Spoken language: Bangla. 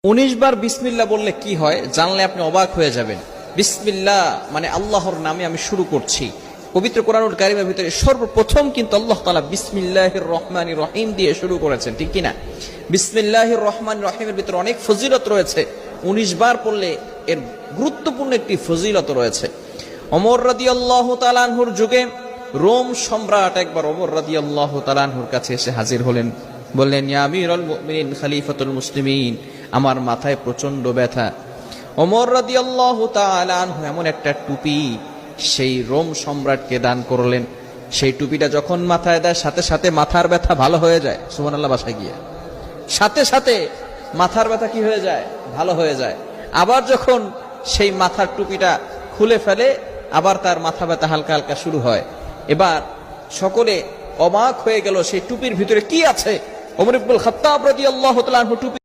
19 বার বিসমিল্লাহ বললে কি হয় জানলে আপনি অবাক হয়ে যাবেন। বিসমিল্লাহ মানে আল্লাহর নামে আমি শুরু করছি। পবিত্র কোরআনুল কারীমের ভিতরে সর্বপ্রথম কিন্তু আল্লাহ তাআলা বিসমিল্লাহির রহমানির রহিম দিয়ে শুরু করেছেন, ঠিক কি না? বিসমিল্লাহির রহমানির রহিমের ভিতরে অনেক ফজিলত রয়েছে। 19 বার পড়লে এর গুরুত্বপূর্ণ একটি ফজিলত রয়েছে। ওমর রাদিয়াল্লাহু তাআলা আনহুর যুগে রোম সম্রাট একবার ওমর রাদিয়াল্লাহু তাআলা আনহুর কাছে এসে হাজির হলেন। বললেন, ইয়া আমিরুল মুমিনিন খলিফাতুল মুসলিমিন, আমার মাথায় প্রচন্ড ব্যথা। ওমর রাদিয়াল্লাহু তাআলা আনহু এমন একটা টুপি সেই রোম সম্রাটকে দান করলেন। সেই টুপিটা যখন মাথায় দেয় সাথে সাথে মাথার ব্যথা ভালো হয়ে যায়। সুবহানাল্লাহ, বাসায় গিয়ে সাথে সাথে মাথার ব্যথা কি হয়ে যায়? ভালো হয়ে যায়। আবার যখন সেই মাথার টুপিটা খুলে ফেলে আবার তার মাথা ব্যথা হালকা হালকা শুরু হয়। এবার সকলে অবাক হয়ে গেল সেই টুপির ভিতরে কি আছে। ওমর ইবনুল খাত্তাব রাদিয়াল্লাহু তাআলা আনহু টুপি